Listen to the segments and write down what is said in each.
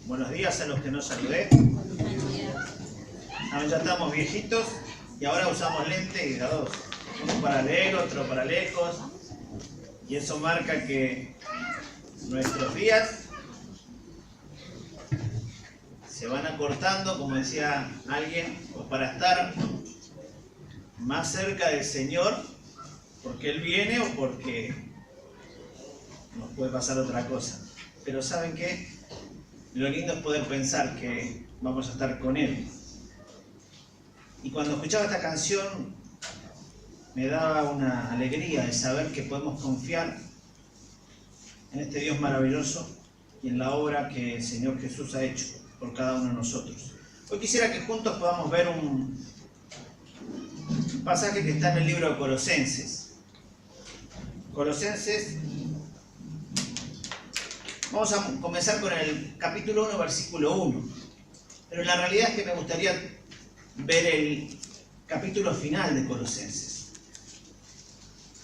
Buenos días a los que no saludé. Ya estamos viejitos y ahora usamos lentes y a dos. Uno para leer, otro para lejos. Y eso marca que nuestros días se van acortando, como decía alguien, para estar más cerca del Señor, porque Él viene o porque nos puede pasar otra cosa. Pero ¿saben qué? Lo lindo es poder pensar que vamos a estar con Él. Y cuando escuchaba esta canción me daba una alegría de saber que podemos confiar en este Dios maravilloso y en la obra que el Señor Jesús ha hecho por cada uno de nosotros. Hoy quisiera que juntos podamos ver un pasaje que está en el libro de Colosenses. Colosenses, vamos a comenzar con el capítulo 1, versículo 1. Pero la realidad es que me gustaría ver el capítulo final de Colosenses.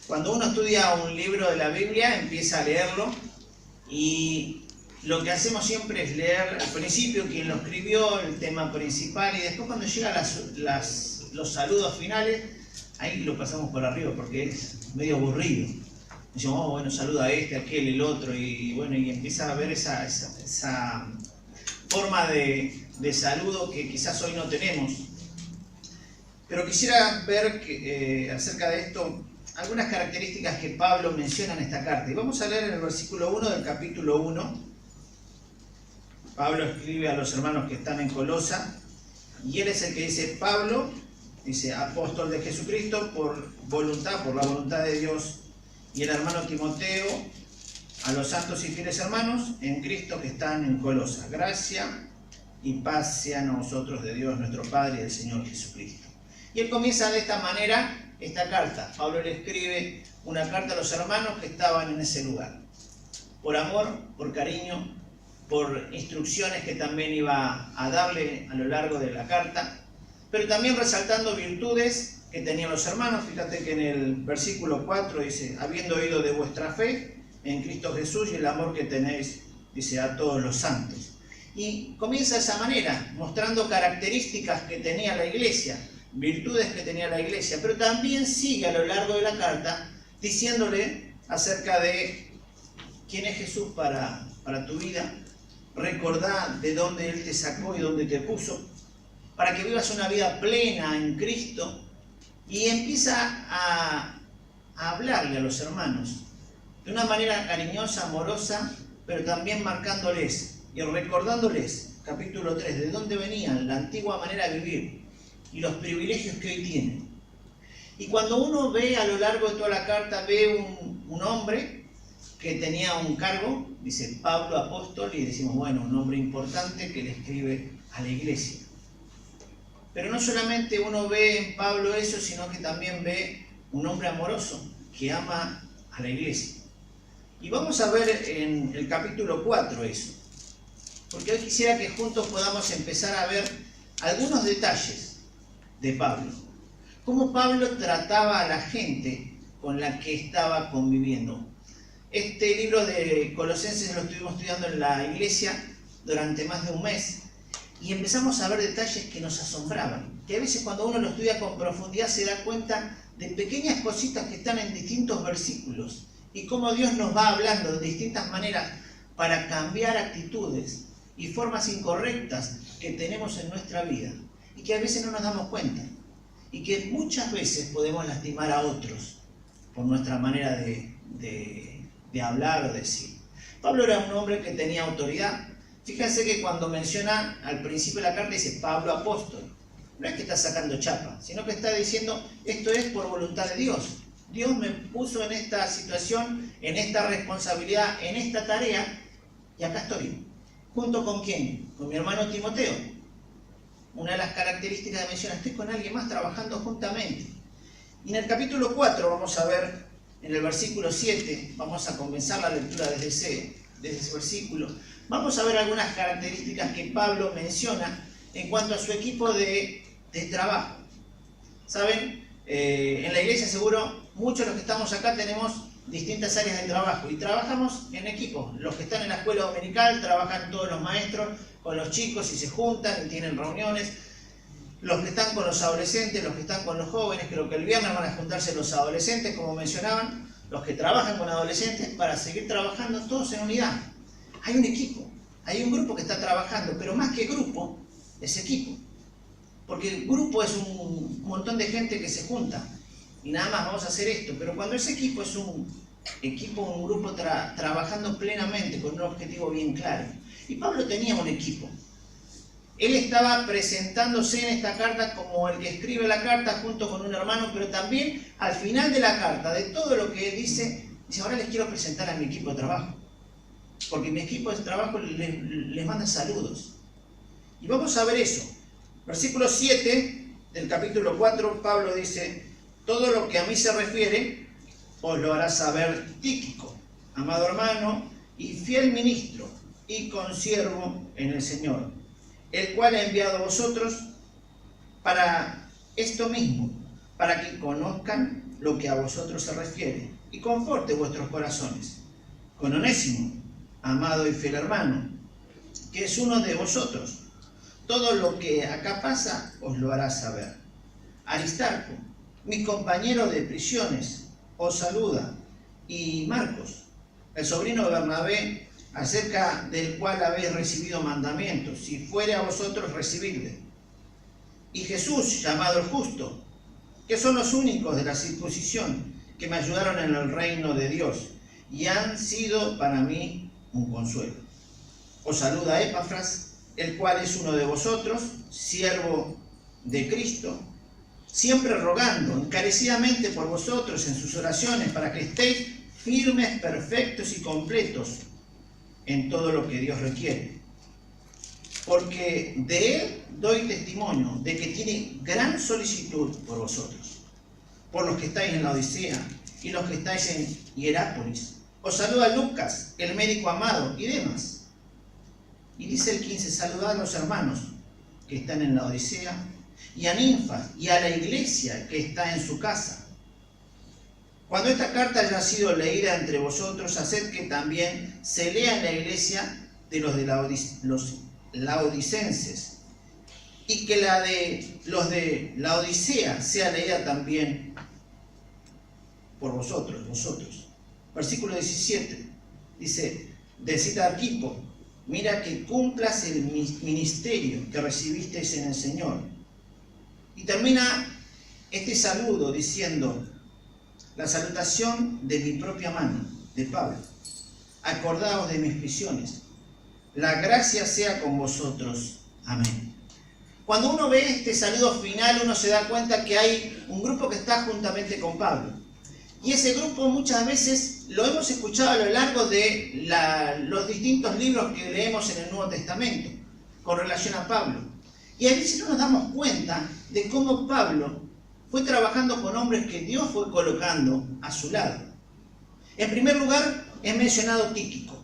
Cuando uno estudia un libro de la Biblia, empieza a leerlo y lo que hacemos siempre es leer al principio quién lo escribió, el tema principal, y después cuando llegan los saludos finales, ahí lo pasamos por arriba porque es medio aburrido. Decimos, oh, bueno, saluda a este, a aquel, el otro, y bueno, y empieza a ver esa forma de saludo que quizás hoy no tenemos. Pero quisiera ver acerca de esto algunas características que Pablo menciona en esta carta. Y vamos a leer en el versículo 1 del capítulo 1. Pablo escribe a los hermanos que están en Colosa, y él es el que dice, Pablo, dice, apóstol de Jesucristo por la voluntad de Dios, y el hermano Timoteo, a los santos y fieles hermanos en Cristo que están en Colosa. Gracia y paz sean a vosotros de Dios nuestro Padre y del Señor Jesucristo. Y él comienza de esta manera esta carta. Pablo le escribe una carta a los hermanos que estaban en ese lugar. Por amor, por cariño, por instrucciones que también iba a darle a lo largo de la carta, pero también resaltando virtudes que tenían los hermanos. Fíjate que en el versículo 4 dice, habiendo oído de vuestra fe en Cristo Jesús y el amor que tenéis, dice, a todos los santos. Y comienza de esa manera, mostrando características que tenía la iglesia, virtudes que tenía la iglesia, pero también sigue a lo largo de la carta diciéndole acerca de quién es Jesús para tu vida. Recordá de dónde Él te sacó y dónde te puso, para que vivas una vida plena en Cristo. Y empieza a hablarle a los hermanos de una manera cariñosa, amorosa, pero también marcándoles y recordándoles, capítulo 3, de dónde venían, la antigua manera de vivir y los privilegios que hoy tienen. Y cuando uno ve a lo largo de toda la carta, ve un hombre que tenía un cargo, dice Pablo apóstol, y decimos, bueno, un hombre importante que le escribe a la iglesia. Pero no solamente uno ve en Pablo eso, sino que también ve un hombre amoroso que ama a la iglesia. Y vamos a ver en el capítulo 4 eso. Porque hoy quisiera que juntos podamos empezar a ver algunos detalles de Pablo. Cómo Pablo trataba a la gente con la que estaba conviviendo. Este libro de Colosenses lo estuvimos estudiando en la iglesia durante más de un mes. Y empezamos a ver detalles que nos asombraban, que a veces cuando uno lo estudia con profundidad se da cuenta de pequeñas cositas que están en distintos versículos y cómo Dios nos va hablando de distintas maneras para cambiar actitudes y formas incorrectas que tenemos en nuestra vida y que a veces no nos damos cuenta y que muchas veces podemos lastimar a otros por nuestra manera de hablar o decir. Pablo era un hombre que tenía autoridad. Fíjense que cuando menciona al principio de la carta dice Pablo apóstol, no es que está sacando chapa, sino que está diciendo esto es por voluntad de Dios. Dios me puso en esta situación, en esta responsabilidad, en esta tarea, y acá estoy. ¿Junto con quién? Con mi hermano Timoteo. Una de las características de menciona, estoy con alguien más trabajando juntamente. Y en el capítulo 4 vamos a ver, en el versículo 7, vamos a comenzar la lectura desde ese versículo. Vamos a ver algunas características que Pablo menciona en cuanto a su equipo de trabajo. ¿Saben? En la iglesia seguro, muchos de los que estamos acá tenemos distintas áreas de trabajo y trabajamos en equipo. Los que están en la escuela dominical trabajan todos los maestros con los chicos y se juntan y tienen reuniones. Los que están con los adolescentes, los que están con los jóvenes, creo que el viernes van a juntarse los adolescentes, como mencionaban, los que trabajan con adolescentes para seguir trabajando todos en unidad. Hay un equipo, hay un grupo que está trabajando, pero más que grupo, es equipo. Porque el grupo es un montón de gente que se junta y nada más vamos a hacer esto, pero cuando ese equipo es un grupo trabajando plenamente con un objetivo bien claro. Y Pablo tenía un equipo. Él estaba presentándose en esta carta como el que escribe la carta junto con un hermano, pero también al final de la carta, de todo lo que él dice, ahora les quiero presentar a mi equipo de trabajo, porque mi equipo de trabajo les manda saludos. Y vamos a ver eso. Versículo 7 del capítulo 4, Pablo dice: todo lo que a mí se refiere os lo hará saber Tíquico, amado hermano y fiel ministro y consiervo en el Señor, el cual he enviado a vosotros para esto mismo, para que conozcan lo que a vosotros se refiere y conforte vuestros corazones. Con Onésimo, amado y fiel hermano, que es uno de vosotros, todo lo que acá pasa os lo hará saber. Aristarco, mi compañero de prisiones, os saluda, y Marcos, el sobrino de Bernabé, acerca del cual habéis recibido mandamientos, si fuere a vosotros recibidle. Y Jesús, llamado el Justo, que son los únicos de la circuncisión que me ayudaron en el reino de Dios y han sido para mí un consuelo. Os saluda Epafras, el cual es uno de vosotros, siervo de Cristo, siempre rogando encarecidamente por vosotros en sus oraciones para que estéis firmes, perfectos y completos en todo lo que Dios requiere. Porque de él doy testimonio de que tiene gran solicitud por vosotros, por los que estáis en la Odisea y los que estáis en Hierápolis. Os saluda Lucas, el médico amado, y demás. Y dice el 15, saludad a los hermanos que están en la Odisea, y a Ninfa, y a la iglesia que está en su casa. Cuando esta carta haya sido leída entre vosotros, haced que también se lea en la iglesia de los laodicenses, y que la de los de la Odisea sea leída también por vosotros. Versículo 17, dice, decid a Arquipo, mira que cumplas el ministerio que recibisteis en el Señor. Y termina este saludo diciendo, la salutación de mi propia mano, de Pablo. Acordaos de mis prisiones. La gracia sea con vosotros. Amén. Cuando uno ve este saludo final, uno se da cuenta que hay un grupo que está juntamente con Pablo. Y ese grupo muchas veces lo hemos escuchado a lo largo de los distintos libros que leemos en el Nuevo Testamento con relación a Pablo. Y a veces no nos damos cuenta de cómo Pablo fue trabajando con hombres que Dios fue colocando a su lado. En primer lugar, es mencionado Tíquico.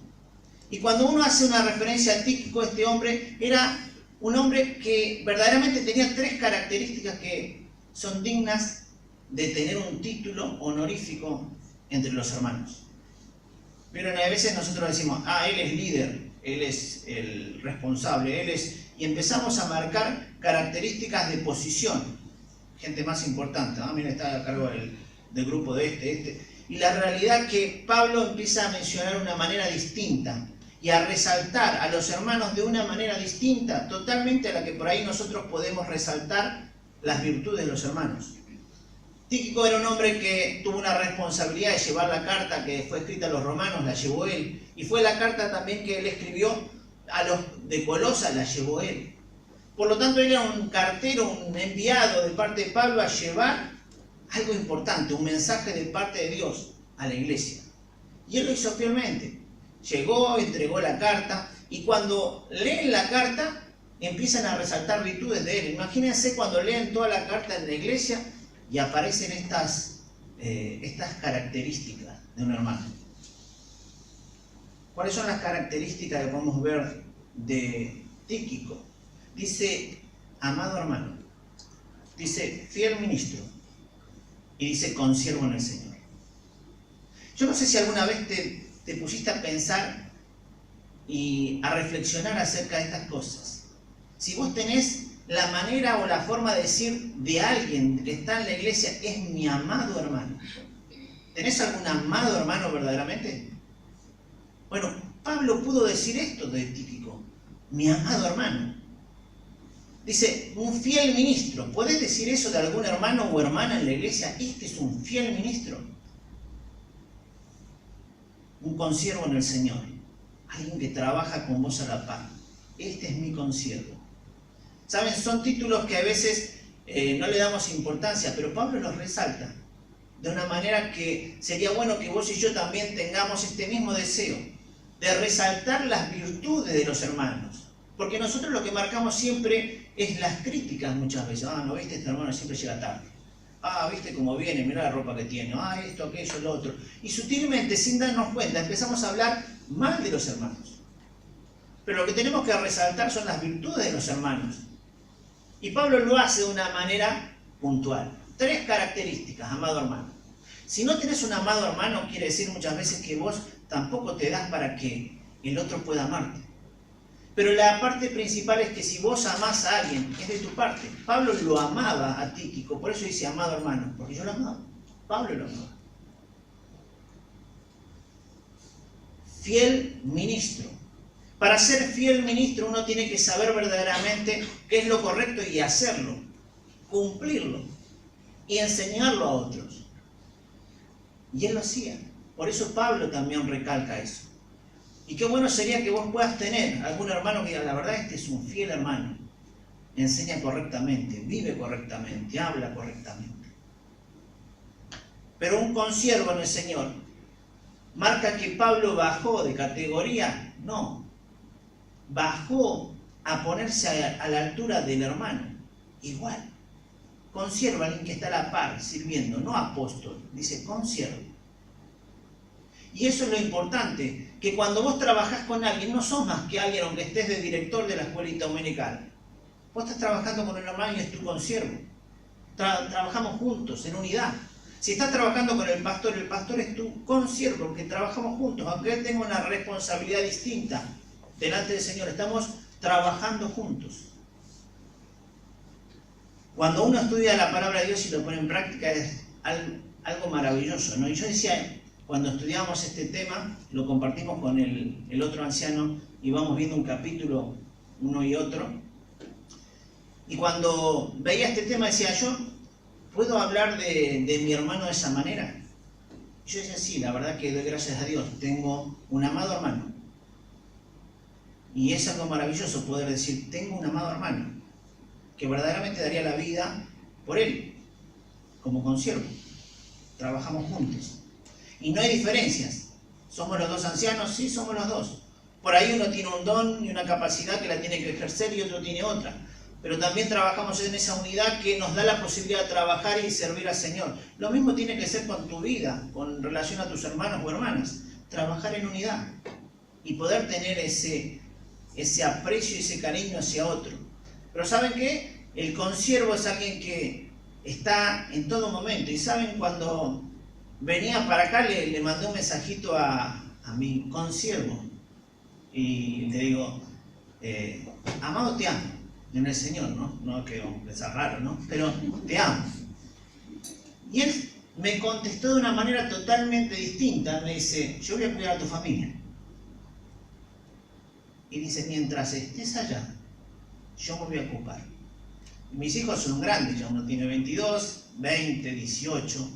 Y cuando uno hace una referencia a Tíquico, este hombre era un hombre que verdaderamente tenía tres características que son dignas de tener un título honorífico entre los hermanos. Pero a veces nosotros decimos, él es líder, él es el responsable, y empezamos a marcar características de posición. Gente más importante, mira, está a cargo del grupo de este. Y la realidad que Pablo empieza a mencionar de una manera distinta y a resaltar a los hermanos de una manera distinta, totalmente a la que por ahí nosotros podemos resaltar las virtudes de los hermanos. Tíquico era un hombre que tuvo una responsabilidad de llevar la carta que fue escrita a los romanos, la llevó él. Y fue la carta también que él escribió a los de Colosas, la llevó él. Por lo tanto, él era un cartero, un enviado de parte de Pablo a llevar algo importante, un mensaje de parte de Dios a la iglesia. Y él lo hizo fielmente. Llegó, entregó la carta, y cuando leen la carta, empiezan a resaltar virtudes de él. Imagínense cuando leen toda la carta en la iglesia y aparecen estas características de un hermano. ¿Cuáles son las características que podemos ver de Tíquico? Dice, amado hermano, dice, fiel ministro, y dice, consiervo en el Señor. Yo no sé si alguna vez te pusiste a pensar y a reflexionar acerca de estas cosas. Si vos tenés la manera o la forma de decir de alguien que está en la iglesia, es mi amado hermano. ¿Tenés algún amado hermano verdaderamente? Bueno, Pablo pudo decir esto de Tíquico, mi amado hermano. Dice, un fiel ministro. ¿Podés decir eso de algún hermano o hermana en la iglesia? Este es un fiel ministro. Un consiervo en el Señor. Alguien que trabaja con vos a la par. Este es mi consiervo. ¿Saben? Son títulos que a veces no le damos importancia, pero Pablo los resalta de una manera que sería bueno que vos y yo también tengamos este mismo deseo de resaltar las virtudes de los hermanos. Porque nosotros lo que marcamos siempre es las críticas muchas veces. Ah, ¿no viste? Este hermano siempre llega tarde. Ah, ¿viste cómo viene? Mirá la ropa que tiene. Ah, esto, aquello, lo otro. Y sutilmente, sin darnos cuenta, empezamos a hablar mal de los hermanos. Pero lo que tenemos que resaltar son las virtudes de los hermanos. Y Pablo lo hace de una manera puntual. 3 características, amado hermano. Si no tenés un amado hermano, quiere decir muchas veces que vos tampoco te das para que el otro pueda amarte. Pero la parte principal es que si vos amás a alguien, es de tu parte. Pablo lo amaba a Tíquico, por eso dice amado hermano, porque yo lo amaba. Pablo lo amaba. Fiel ministro. Para ser fiel ministro uno tiene que saber verdaderamente qué es lo correcto y hacerlo, cumplirlo y enseñarlo a otros. Y él lo hacía. Por eso Pablo también recalca eso. Y qué bueno sería que vos puedas tener algún hermano que diga, la verdad este es un fiel hermano. Enseña correctamente, vive correctamente, habla correctamente. Pero un consiervo en el Señor marca que Pablo bajó de categoría. No. Bajó a ponerse a la altura del hermano. Igual. Consiervo, alguien que está a la par, sirviendo, no apóstol. Dice consiervo. Y eso es lo importante, que cuando vos trabajás con alguien, no sos más que alguien, aunque estés de director de la escuelita dominical. Vos estás trabajando con un hermano y es tu consiervo. Trabajamos juntos, en unidad. Si estás trabajando con el pastor es tu consiervo, porque trabajamos juntos, aunque él tenga una responsabilidad distinta delante del Señor. Estamos trabajando juntos. Cuando uno estudia la palabra de Dios y lo pone en práctica, es algo maravilloso, ¿no? Y yo decía, cuando estudiamos este tema, lo compartimos con el otro anciano y vamos viendo un capítulo, uno y otro. Y cuando veía este tema decía, ¿yo puedo hablar de mi hermano de esa manera? Y yo decía, sí, la verdad que doy gracias a Dios, tengo un amado hermano. Y es algo maravilloso poder decir, tengo un amado hermano, que verdaderamente daría la vida por él, como consiervo. Trabajamos juntos. Y no hay diferencias. ¿Somos los 2 ancianos? Sí, somos los 2. Por ahí uno tiene un don y una capacidad que la tiene que ejercer y otro tiene otra. Pero también trabajamos en esa unidad que nos da la posibilidad de trabajar y servir al Señor. Lo mismo tiene que ser con tu vida, con relación a tus hermanos o hermanas. Trabajar en unidad y poder tener ese aprecio y ese cariño hacia otro. Pero ¿saben qué? El consiervo es alguien que está en todo momento. Y ¿saben? Cuando venía para acá le mandé un mensajito a mi consiervo y le digo, amado, te amo en el Señor, ¿no? No que pensar raro, ¿no? Pero te amo. Y él me contestó de una manera totalmente distinta. Me dice, yo voy a cuidar a tu familia. Y dice, mientras estés allá, yo me voy a ocupar. Mis hijos son grandes, ya uno tiene 22, 20, 18,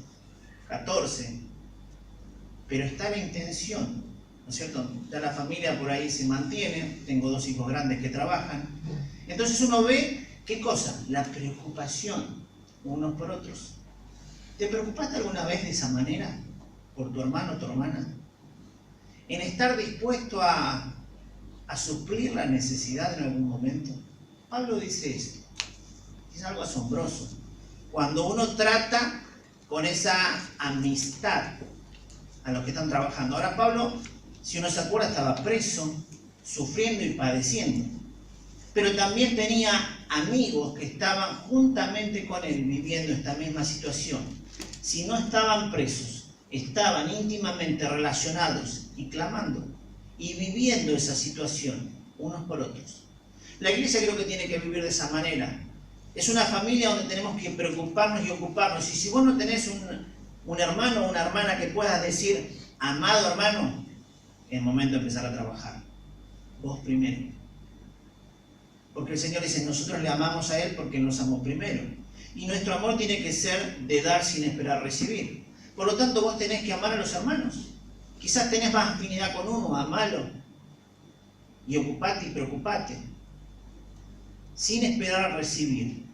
14, pero está la intención, ¿no es cierto? Ya la familia por ahí se mantiene, tengo 2 hijos grandes que trabajan, entonces uno ve, ¿qué cosa? La preocupación unos por otros. ¿Te preocupaste alguna vez de esa manera por tu hermano o tu hermana? En estar dispuesto a suplir la necesidad en algún momento. Pablo dice esto, es algo asombroso. Cuando uno trata con esa amistad a los que están trabajando. Ahora Pablo, si uno se acuerda, estaba preso, sufriendo y padeciendo. Pero también tenía amigos que estaban juntamente con él viviendo esta misma situación. Si no estaban presos, estaban íntimamente relacionados y clamando y viviendo esa situación unos por otros. La iglesia creo que tiene que vivir de esa manera. Es una familia donde tenemos que preocuparnos y ocuparnos. Y si vos no tenés un hermano o una hermana que puedas decir, amado hermano, es el momento de empezar a trabajar. Vos primero. Porque el Señor dice, nosotros le amamos a Él porque nos amó primero. Y nuestro amor tiene que ser de dar sin esperar recibir. Por lo tanto, vos tenés que amar a los hermanos. Quizás tenés más afinidad con uno, amalo. Y ocupate y preocupate. Sin esperar recibir.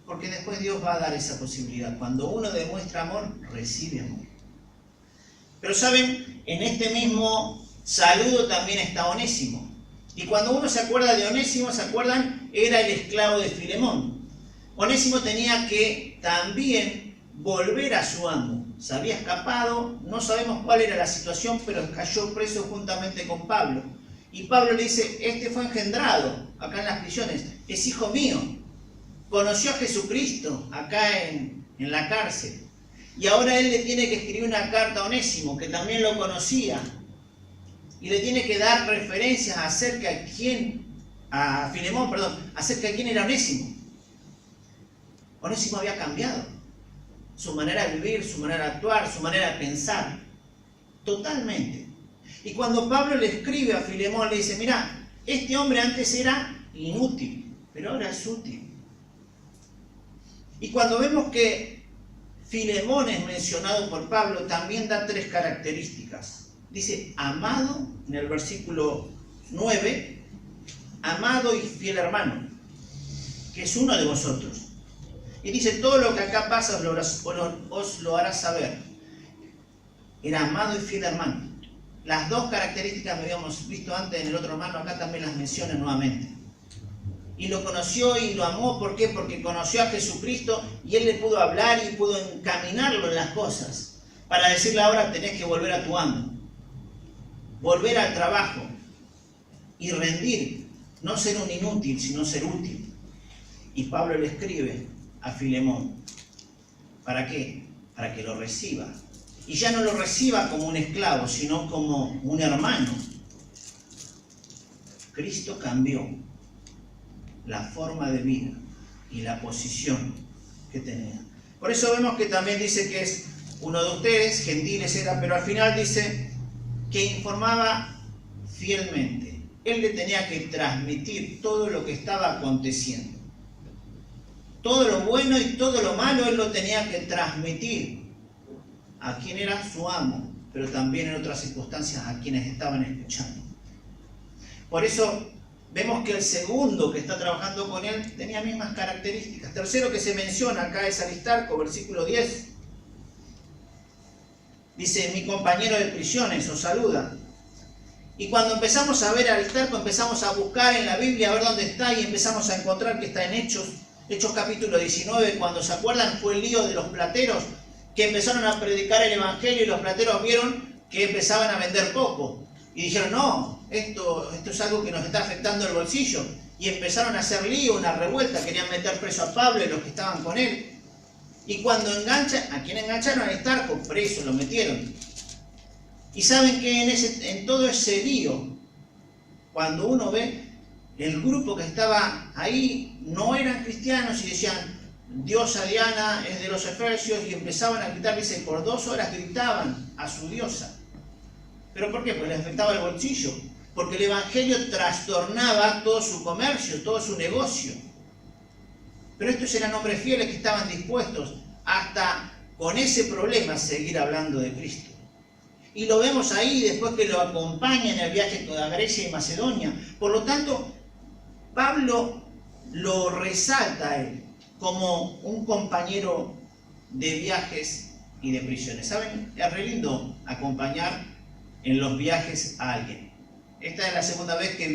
Porque después Dios va a dar esa posibilidad. Cuando uno demuestra amor, recibe amor. Pero saben, en este mismo saludo también está Onésimo. Y cuando uno se acuerda de Onésimo, ¿se acuerdan? Era el esclavo de Filemón. Onésimo tenía que también volver a su amo. Se había escapado, no sabemos cuál era la situación, pero cayó preso juntamente con Pablo. Y Pablo le dice, este fue engendrado acá en las prisiones, es hijo mío. Conoció a Jesucristo acá en la cárcel. Y ahora él le tiene que escribir una carta a Onésimo, que también lo conocía. Y le tiene que dar referencias acerca de quién, a Filemón, perdón, acerca de quién era Onésimo. Onésimo había cambiado su manera de vivir, su manera de actuar, su manera de pensar, totalmente. Y cuando Pablo le escribe a Filemón, le dice, mira, este hombre antes era inútil, pero ahora es útil. Y cuando vemos que Filemón es mencionado por Pablo, también da tres características. Dice, amado, en el versículo 9, amado y fiel hermano, que es uno de vosotros. Y dice, todo lo que acá pasa os lo hará saber. Era amado y fiel hermano. Las dos características que habíamos visto antes en el otro hermano, acá también las menciona nuevamente. Y lo conoció y lo amó, ¿por qué? Porque conoció a Jesucristo y él le pudo hablar y pudo encaminarlo en las cosas. Para decirle ahora tenés que volver a tu amo. Volver al trabajo. Y rendir. No ser un inútil, sino ser útil. Y Pablo le escribe a Filemón. ¿Para qué? Para que lo reciba. Y ya no lo reciba como un esclavo, sino como un hermano. Cristo cambió la forma de vida y la posición que tenía. Por eso vemos que también dice que es uno de ustedes, gentiles era, pero al final dice que informaba fielmente. Él le tenía que transmitir todo lo que estaba aconteciendo. Todo lo bueno y todo lo malo él lo tenía que transmitir a quien era su amo, pero también en otras circunstancias a quienes estaban escuchando. Por eso vemos que el segundo que está trabajando con él tenía mismas características. Tercero que se menciona acá es Aristarco, versículo 10. Dice, mi compañero de prisiones os saluda. Y cuando empezamos a ver a Aristarco, empezamos a buscar en la Biblia a ver dónde está y empezamos a encontrar que está en Hechos capítulo 19, cuando se acuerdan fue el lío de los plateros que empezaron a predicar el evangelio y los plateros vieron que empezaban a vender poco. Y dijeron, no, esto es algo que nos está afectando el bolsillo. Y empezaron a hacer lío, una revuelta, querían meter preso a Pablo y los que estaban con él. Y cuando ¿a quién engancharon? A Aristarco, preso, lo metieron. Y saben que en todo ese lío, cuando uno ve, el grupo que estaba ahí no eran cristianos y decían, diosa Diana es de los efesios, y empezaban a gritar, dice, por 2 horas gritaban a su diosa. ¿Pero por qué? Porque les afectaba el bolsillo. Porque el evangelio trastornaba todo su comercio, todo su negocio. Pero estos eran hombres fieles que estaban dispuestos hasta con ese problema seguir hablando de Cristo. Y lo vemos ahí después que lo acompaña en el viaje a Grecia y Macedonia. Por lo tanto, Pablo lo resalta a él como un compañero de viajes y de prisiones. ¿Saben? Es re lindo acompañar en los viajes a alguien. Esta es la segunda vez que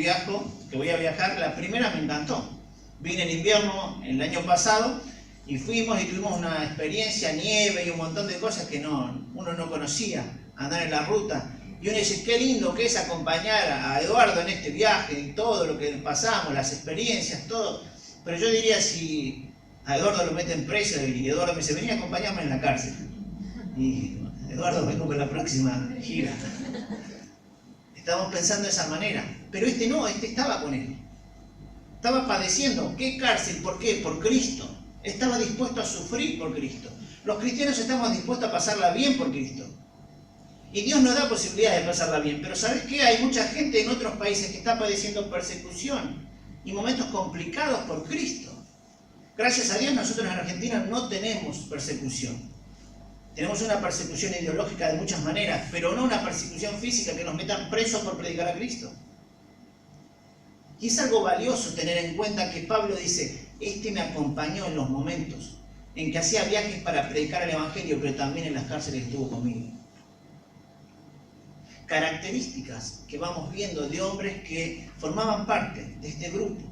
voy a viajar. La primera me encantó. Vine en invierno el año pasado y fuimos y tuvimos una experiencia, nieve y un montón de cosas que uno no conocía, andar en la ruta. Y uno dice, qué lindo que es acompañar a Eduardo en este viaje y todo lo que pasamos, las experiencias, todo. Pero yo diría, si a Eduardo lo meten preso y Eduardo me dice, vení a acompañarme en la cárcel. Y Eduardo, vengo con la próxima gira. Estábamos pensando de esa manera. Pero este no, este estaba con él. Estaba padeciendo. ¿Qué cárcel? ¿Por qué? Por Cristo. Estaba dispuesto a sufrir por Cristo. Los cristianos estamos dispuestos a pasarla bien por Cristo. Y Dios nos da posibilidades de pasarla bien. Pero ¿sabes qué? Hay mucha gente en otros países que está padeciendo persecución y momentos complicados por Cristo. Gracias a Dios nosotros en Argentina no tenemos persecución. Tenemos una persecución ideológica de muchas maneras, pero no una persecución física que nos metan presos por predicar a Cristo. Y es algo valioso tener en cuenta que Pablo dice, este me acompañó en los momentos en que hacía viajes para predicar el Evangelio, pero también en las cárceles estuvo conmigo. Características que vamos viendo de hombres que formaban parte de este grupo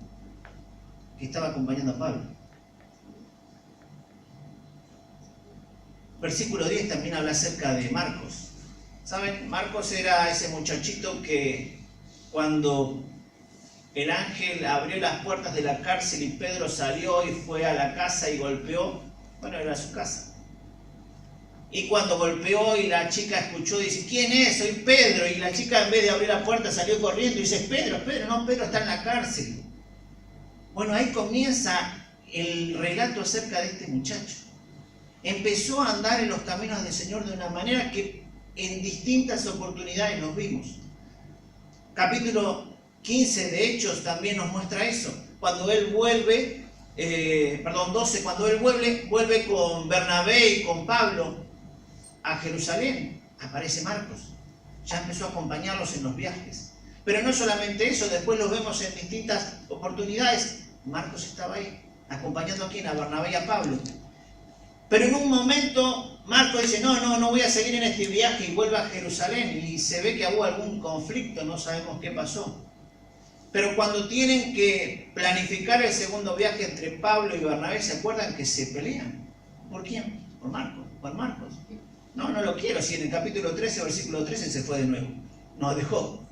que estaba acompañando a Pablo. Versículo 10 también habla acerca de Marcos. ¿Saben? Marcos era ese muchachito que cuando el ángel abrió las puertas de la cárcel y Pedro salió y fue a la casa y golpeó, bueno, era su casa. Y cuando golpeó y la chica escuchó, dice, ¿quién es? Soy Pedro. Y la chica en vez de abrir la puerta salió corriendo y dice, Pedro, no, Pedro está en la cárcel. Bueno, ahí comienza el relato acerca de este muchacho. Empezó a andar en los caminos del Señor de una manera que en distintas oportunidades nos vimos. Capítulo 15 de Hechos también nos muestra eso. Cuando él vuelve, 12, cuando él vuelve con Bernabé y con Pablo a Jerusalén, aparece Marcos. Ya empezó a acompañarlos en los viajes. Pero no solamente eso, después los vemos en distintas oportunidades. Marcos estaba ahí, acompañando a quién, a Bernabé y a Pablo. Pero en un momento Marcos dice, no voy a seguir en este viaje y vuelve a Jerusalén. Y se ve que hubo algún conflicto, no sabemos qué pasó. Pero cuando tienen que planificar el segundo viaje entre Pablo y Bernabé, ¿se acuerdan que se pelean? ¿Por quién? Por Marcos. ¿Por Marcos? No lo quiero. Si en el capítulo 13, versículo 13, se fue de nuevo. Nos dejó.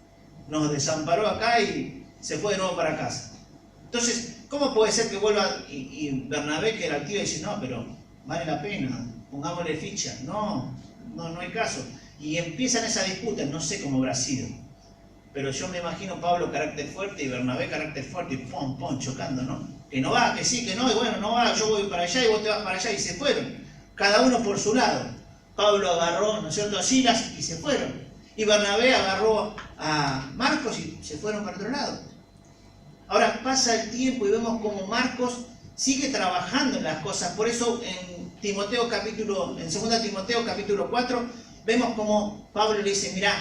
Nos desamparó acá y se fue de nuevo para casa. Entonces, ¿cómo puede ser que vuelva y Bernabé, que era el tío, dice, no, pero vale la pena, pongámosle ficha? No hay caso. Y empiezan esa disputa, no sé cómo habrá sido. Pero yo me imagino Pablo carácter fuerte y Bernabé carácter fuerte y pom, chocando, ¿no? Que no va, que sí, que no, y bueno, no va, yo voy para allá y vos te vas para allá, y se fueron. Cada uno por su lado. Pablo agarró, ¿no es cierto?, a Silas y se fueron. Y Bernabé agarró a Marcos y se fueron para otro lado. Ahora pasa el tiempo y vemos como Marcos sigue trabajando en las cosas. Por eso en 2 Timoteo capítulo 4, vemos como Pablo le dice, mirá,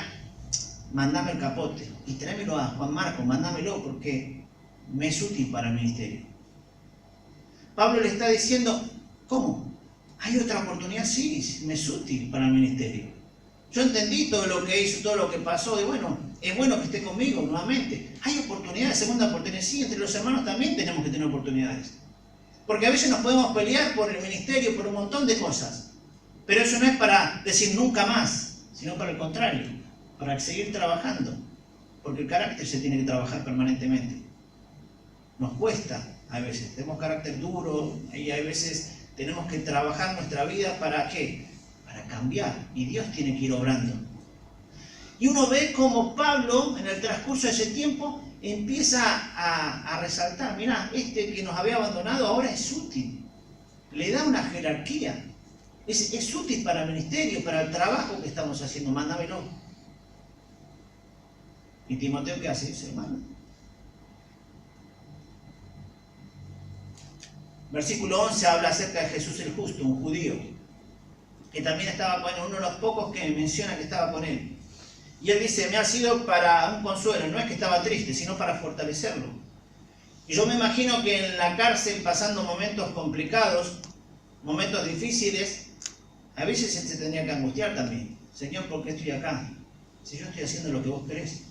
mandame el capote y tráemelo a Juan Marcos, mándamelo porque me es útil para el ministerio. Pablo le está diciendo, ¿cómo? ¿Hay otra oportunidad? Sí, me es útil para el ministerio. Yo entendí todo lo que hizo, todo lo que pasó, y bueno, es bueno que esté conmigo nuevamente. Hay oportunidades, segunda oportunidad. Sí, entre los hermanos también tenemos que tener oportunidades. Porque a veces nos podemos pelear por el ministerio, por un montón de cosas. Pero eso no es para decir nunca más, sino para el contrario, para seguir trabajando. Porque el carácter se tiene que trabajar permanentemente. Nos cuesta a veces, tenemos carácter duro y a veces tenemos que trabajar nuestra vida ¿para qué? Para cambiar. Y Dios tiene que ir obrando. Y uno ve como Pablo, en el transcurso de ese tiempo, empieza a resaltar, mirá, este que nos había abandonado ahora es útil. Le da una jerarquía. Es útil para el ministerio, para el trabajo que estamos haciendo. Mándamelo. ¿Y Timoteo qué hace? Se lo manda. Versículo 11 habla acerca de Jesús el Justo, un judío, que también estaba con él, uno de los pocos que menciona que estaba con él. Y él dice, me ha sido para un consuelo, no es que estaba triste, sino para fortalecerlo. Y yo me imagino que en la cárcel, pasando momentos complicados, momentos difíciles, a veces se tendría que angustiar también. Señor, ¿por qué estoy acá? Si yo estoy haciendo lo que vos querés.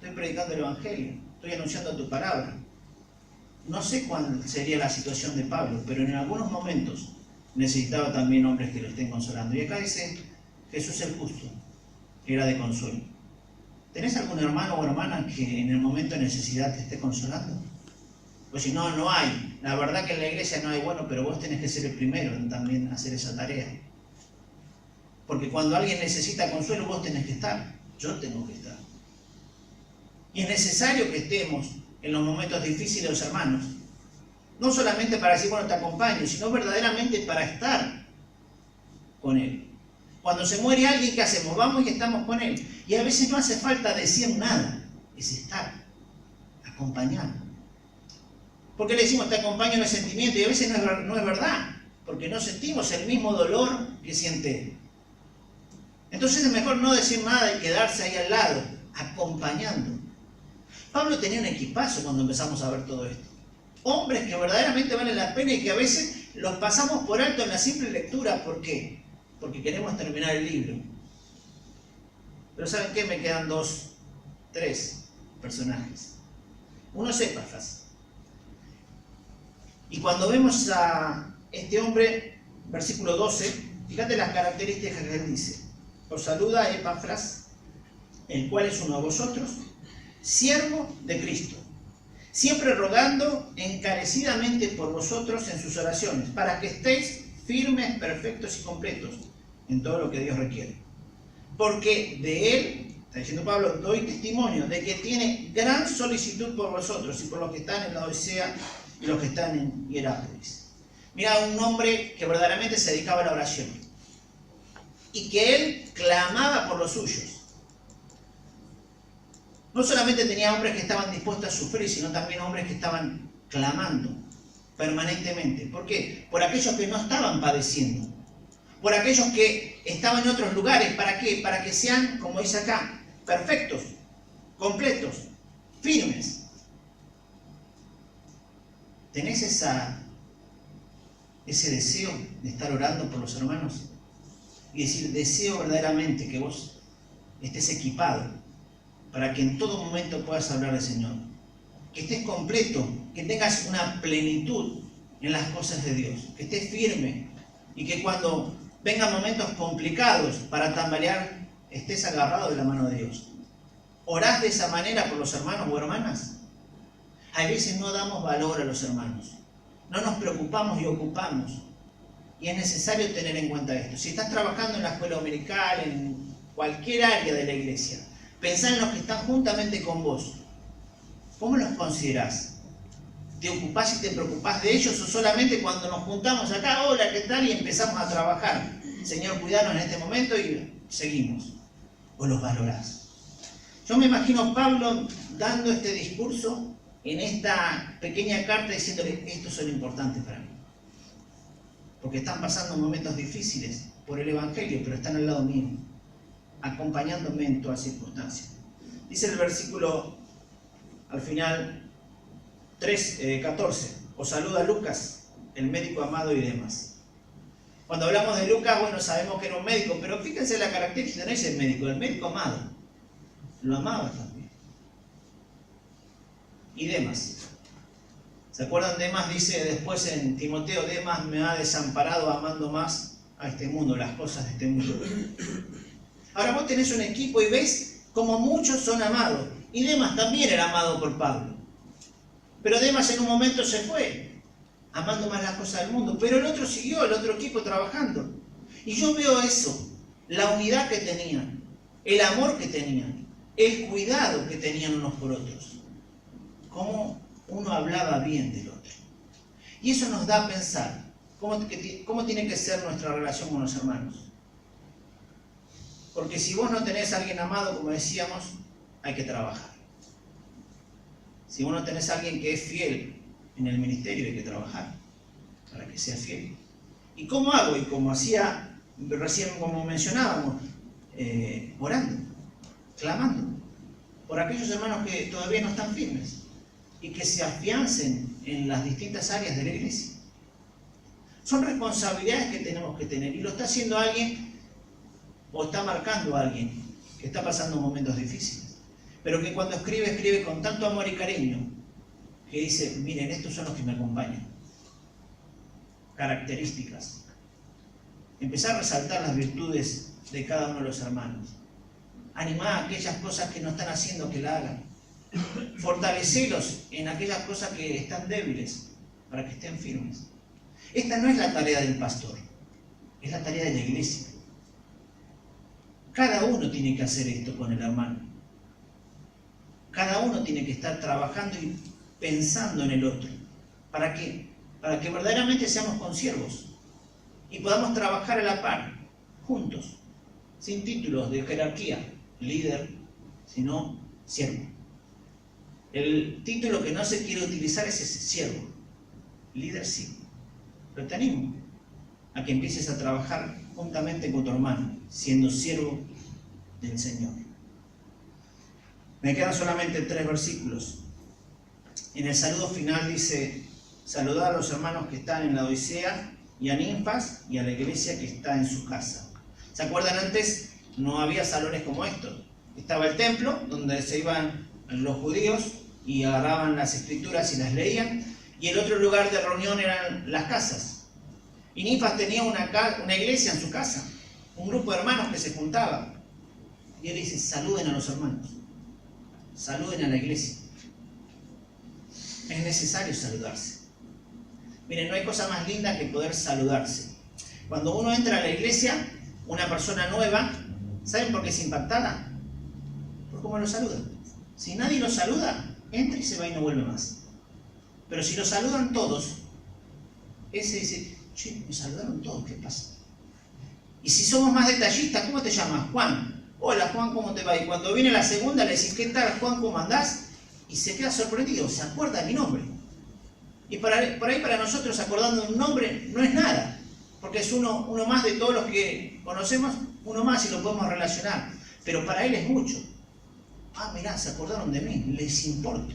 Estoy predicando el Evangelio, estoy anunciando tu palabra. No sé cuál sería la situación de Pablo, pero en algunos momentos necesitaba también hombres que lo estén consolando. Y acá dice, Jesús el Justo era de consuelo. ¿Tenés algún hermano o hermana que en el momento de necesidad te esté consolando? Pues si no hay. La verdad que en la iglesia no hay, bueno, pero vos tenés que ser el primero en también hacer esa tarea. Porque cuando alguien necesita consuelo, vos tenés que estar. Yo tengo que estar. Y es necesario que estemos en los momentos difíciles de los hermanos. No solamente para decir, bueno, te acompaño, sino verdaderamente para estar con él. Cuando se muere alguien, ¿qué hacemos? Vamos y estamos con él. Y a veces no hace falta decir nada, es estar, acompañar. Porque le decimos, te acompaño en el sentimiento, y a veces no es verdad, porque no sentimos el mismo dolor que siente él. Entonces es mejor no decir nada y quedarse ahí al lado, acompañando. Pablo tenía un equipazo cuando empezamos a ver todo esto. Hombres que verdaderamente valen la pena y que a veces los pasamos por alto en la simple lectura. ¿Por qué? Porque queremos terminar el libro. Pero ¿saben qué? Me quedan tres personajes. Uno es Epafras. Y cuando vemos a este hombre, versículo 12, fíjate las características que él dice. Os saluda Epafras, el cual es uno de vosotros, siervo de Cristo, siempre rogando encarecidamente por vosotros en sus oraciones, para que estéis firmes, perfectos y completos en todo lo que Dios requiere. Porque de él, está diciendo Pablo, doy testimonio de que tiene gran solicitud por vosotros y por los que están en la Odisea y los que están en Hierápolis. Mira, un hombre que verdaderamente se dedicaba a la oración y que él clamaba por los suyos. No solamente tenía hombres que estaban dispuestos a sufrir, sino también hombres que estaban clamando permanentemente. ¿Por qué? Por aquellos que no estaban padeciendo. Por aquellos que estaban en otros lugares. ¿Para qué? Para que sean, como dice acá, perfectos, completos, firmes. ¿Tenés ese deseo de estar orando por los hermanos? Y decir, deseo verdaderamente que vos estés equipado para que en todo momento puedas hablar del Señor. Que estés completo, que tengas una plenitud en las cosas de Dios. Que estés firme y que cuando vengan momentos complicados para tambalear, estés agarrado de la mano de Dios. ¿Orás de esa manera por los hermanos o hermanas? A veces no damos valor a los hermanos. No nos preocupamos y ocupamos. Y es necesario tener en cuenta esto. Si estás trabajando en la escuela dominical, en cualquier área de la iglesia, pensá en los que están juntamente con vos. ¿Cómo los considerás? ¿Te ocupás y te preocupás de ellos o solamente cuando nos juntamos acá, hola, ¿qué tal? Y empezamos a trabajar. Señor, cuidanos en este momento y seguimos. ¿O los valorás? Yo me imagino Pablo dando este discurso en esta pequeña carta diciéndole, estos son importantes para mí. Porque están pasando momentos difíciles por el Evangelio, pero están al lado mío, acompañándome en toda circunstancia. Dice el versículo al final 14, os saluda Lucas, el médico amado y demás. Cuando hablamos de Lucas, bueno, sabemos que era un médico, pero fíjense la característica, no es el médico amado, lo amaba también. Y Demas, ¿se acuerdan? Demas dice después en Timoteo, Demas me ha desamparado amando más a este mundo, las cosas de este mundo. Ahora vos tenés un equipo y ves como muchos son amados. Y Demas también era amado por Pablo. Pero Demas en un momento se fue, amando más las cosas del mundo. Pero el otro siguió, el otro equipo trabajando. Y yo veo eso, la unidad que tenían, el amor que tenían, el cuidado que tenían unos por otros. Cómo uno hablaba bien del otro. Y eso nos da a pensar cómo tiene que ser nuestra relación con los hermanos. Porque si vos no tenés a alguien amado, como decíamos, hay que trabajar. Si vos no tenés a alguien que es fiel en el ministerio, hay que trabajar para que sea fiel. ¿Y cómo hago? Y como hacía recién, como mencionábamos, orando, clamando por aquellos hermanos que todavía no están firmes y que se afiancen en las distintas áreas de la iglesia. Son responsabilidades que tenemos que tener, y lo está haciendo alguien o está marcando a alguien que está pasando momentos difíciles, pero que cuando escribe con tanto amor y cariño, que dice, miren, estos son los que me acompañan. Características. Empezar a resaltar las virtudes de cada uno de los hermanos. Animar a aquellas cosas que no están haciendo que la hagan. Fortalecerlos en aquellas cosas que están débiles, para que estén firmes. Esta no es la tarea del pastor, es la tarea de la iglesia. Cada uno tiene que hacer esto con el hermano. Cada uno tiene que estar trabajando y pensando en el otro. ¿Para qué? Para que verdaderamente seamos consiervos y podamos trabajar a la par, juntos, sin títulos de jerarquía, líder, sino siervo. El título que no se quiere utilizar es ese, siervo. Líder sí. Pero te animo a que empieces a trabajar juntamente con tu hermano, siendo siervo del Señor. Me quedan solamente 3 versículos. En el saludo final dice: saludad a los hermanos que están en la Odisea, y a Ninfas, y a la iglesia que está en su casa. ¿Se acuerdan? Antes no había salones como estos. Estaba el templo, donde se iban los judíos y agarraban las escrituras y las leían, y el otro lugar de reunión eran las casas. Y Ninfas tenía una iglesia en su casa, un grupo de hermanos que se juntaba. Y él dice: saluden a los hermanos, saluden a la iglesia. Es necesario saludarse. Miren, no hay cosa más linda que poder saludarse. Cuando uno entra a la iglesia, una persona nueva, ¿saben por qué es impactada? Por cómo lo saluda. Si nadie lo saluda, entra y se va y no vuelve más. Pero si lo saludan todos, ese dice: che, me saludaron todos, ¿qué pasa? Y si somos más detallistas, ¿cómo te llamas? Juan. Hola Juan, ¿cómo te va? Y cuando viene la segunda le decís: ¿qué tal Juan? ¿Cómo andás? Y se queda sorprendido, se acuerda de mi nombre. Y por ahí para nosotros, acordando un nombre no es nada, porque es uno más de todos los que conocemos, uno más y lo podemos relacionar. Pero para él es mucho. Ah, mirá, se acordaron de mí, les importa.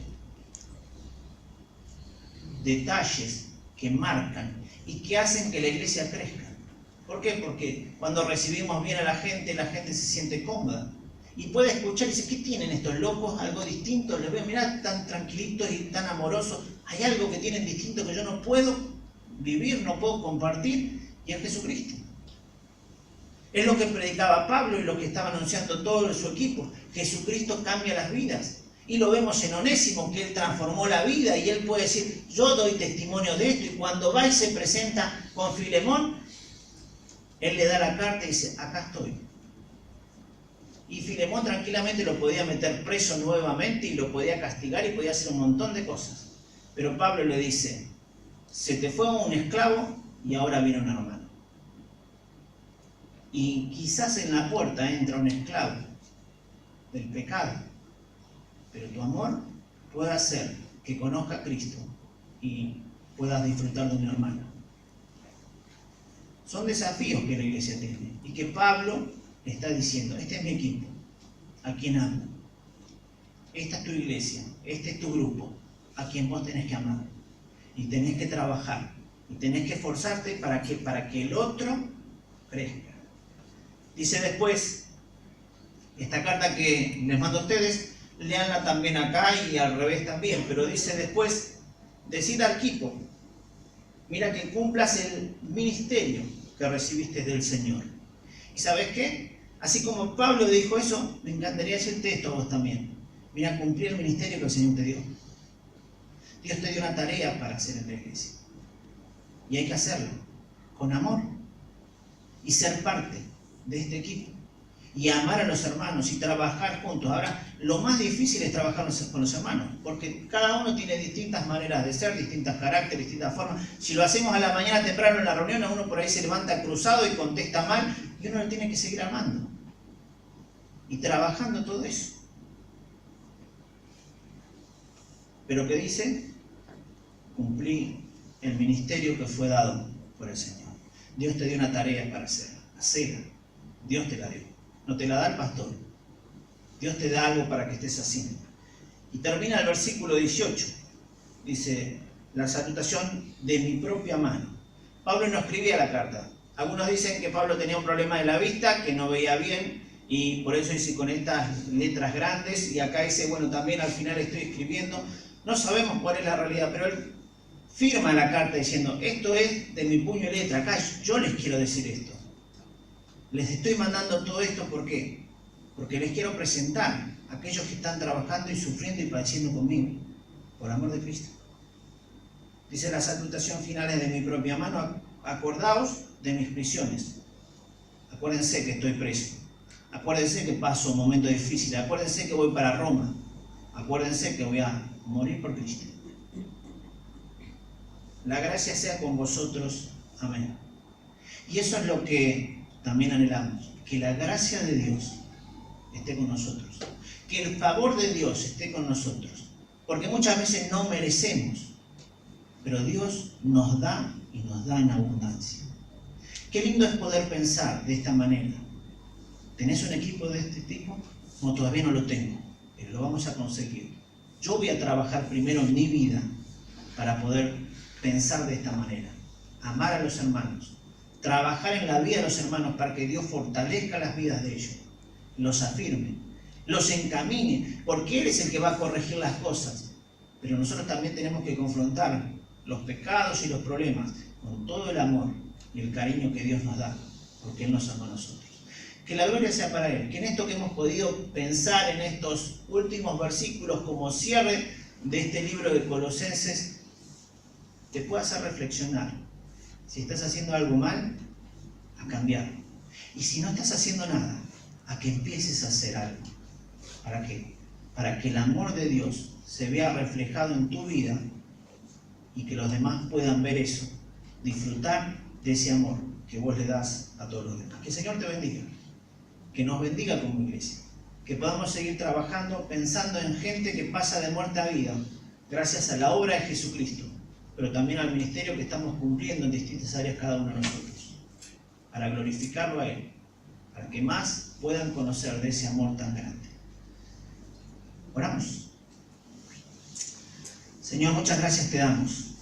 Detalles que marcan y que hacen que la iglesia crezca. ¿Por qué? Porque cuando recibimos bien a la gente se siente cómoda. Y puede escuchar y dice: ¿qué tienen estos locos? Algo distinto. Les veo, mirá, tan tranquilitos y tan amorosos. Hay algo que tienen distinto que yo no puedo vivir, no puedo compartir. Y es Jesucristo. Es lo que predicaba Pablo y lo que estaba anunciando todo su equipo. Jesucristo cambia las vidas. Y lo vemos en Onésimo, que él transformó la vida y él puede decir: yo doy testimonio de esto. Y cuando va y se presenta con Filemón, él le da la carta y dice: acá estoy. Y Filemón tranquilamente lo podía meter preso nuevamente y lo podía castigar y podía hacer un montón de cosas. Pero Pablo le dice: se te fue un esclavo y ahora viene un hermano. Y quizás en la puerta entra un esclavo del pecado, pero tu amor puede hacer que conozca a Cristo y puedas disfrutar de un hermano. Son desafíos que la iglesia tiene y que Pablo está diciendo: este es mi equipo, a quien amo. Esta es tu iglesia, este es tu grupo, a quien vos tenés que amar. Y tenés que trabajar, y tenés que esforzarte para que el otro crezca. Dice después, esta carta que les mando a ustedes, leanla también acá y al revés también, pero dice después: decid al equipo, mira que cumplas el ministerio que recibiste del Señor. ¿Y sabes qué? Así como Pablo dijo eso, me encantaría decirte esto a vos también. Mira, cumplir el ministerio que el Señor te dio. Dios te dio una tarea para hacer en la iglesia. Y hay que hacerlo con amor y ser parte de este equipo. Y amar a los hermanos y trabajar juntos. Ahora, lo más difícil es trabajar con los hermanos, porque cada uno tiene distintas maneras de ser, distintas caracteres, distintas formas. Si lo hacemos a la mañana temprano en la reunión, a uno por ahí se levanta cruzado y contesta mal, y uno lo tiene que seguir amando. Y trabajando todo eso. Pero ¿qué dice? Cumplí el ministerio que fue dado por el Señor. Dios te dio una tarea para hacerla. Hacela. Dios te la dio. No te la da el pastor. Dios te da algo para que estés haciendo. Y termina el versículo 18. Dice: la salutación de mi propia mano. Pablo no escribía la carta. Algunos dicen que Pablo tenía un problema de la vista, que no veía bien, y por eso dice con estas letras grandes, y acá dice, bueno, también al final estoy escribiendo. No sabemos cuál es la realidad, pero él firma la carta diciendo: esto es de mi puño y letra, acá yo les quiero decir esto. Les estoy mandando todo esto, ¿por qué? Porque les quiero presentar a aquellos que están trabajando y sufriendo y padeciendo conmigo, por amor de Cristo. Dice: la salutación final es de mi propia mano, acordaos de mis prisiones. Acuérdense que estoy preso. Acuérdense que paso momentos difíciles, acuérdense que voy para Roma, acuérdense que voy a morir por Cristo. La gracia sea con vosotros. Amén. Y eso es lo que también anhelamos, que la gracia de Dios esté con nosotros, que el favor de Dios esté con nosotros, porque muchas veces no merecemos, pero Dios nos da y nos da en abundancia. Qué lindo es poder pensar de esta manera. ¿Tenés un equipo de este tipo? No, todavía no lo tengo, pero lo vamos a conseguir. Yo voy a trabajar primero en mi vida para poder pensar de esta manera, amar a los hermanos, trabajar en la vida de los hermanos para que Dios fortalezca las vidas de ellos, los afirme, los encamine, porque Él es el que va a corregir las cosas. Pero nosotros también tenemos que confrontar los pecados y los problemas con todo el amor y el cariño que Dios nos da, porque Él nos ama a nosotros. Que la gloria sea para Él, que en esto que hemos podido pensar en estos últimos versículos como cierre de este libro de Colosenses, te pueda hacer reflexionar. Si estás haciendo algo mal, a cambiarlo. Y si no estás haciendo nada, a que empieces a hacer algo. ¿Para qué? Para que el amor de Dios se vea reflejado en tu vida y que los demás puedan ver eso, disfrutar de ese amor que vos le das a todos los demás. Que el Señor te bendiga, que nos bendiga como iglesia, que podamos seguir trabajando pensando en gente que pasa de muerte a vida gracias a la obra de Jesucristo, pero también al ministerio que estamos cumpliendo en distintas áreas cada uno de nosotros, para glorificarlo a Él, para que más puedan conocer de ese amor tan grande. Oramos. Señor, muchas gracias te damos,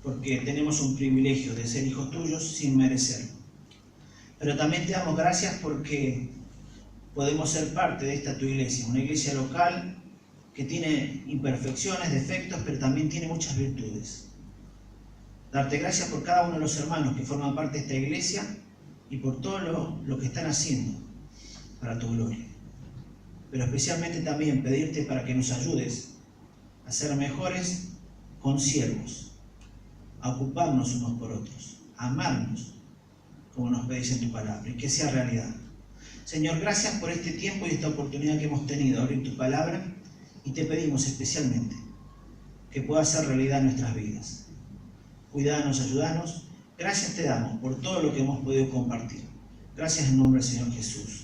porque tenemos un privilegio de ser hijos tuyos sin merecerlo. Pero también te damos gracias porque podemos ser parte de esta tu iglesia, una iglesia local que tiene imperfecciones, defectos, pero también tiene muchas virtudes. Darte gracias por cada uno de los hermanos que forman parte de esta iglesia y por todo lo que están haciendo para tu gloria. Pero especialmente también pedirte para que nos ayudes a ser mejores consiervos, a ocuparnos unos por otros, a amarnos como nos pedís en tu palabra, y que sea realidad. Señor, gracias por este tiempo y esta oportunidad que hemos tenido de abrir tu palabra, y te pedimos especialmente que pueda ser realidad en nuestras vidas. Cuidanos, ayúdanos. Gracias te damos por todo lo que hemos podido compartir. Gracias en nombre del Señor Jesús.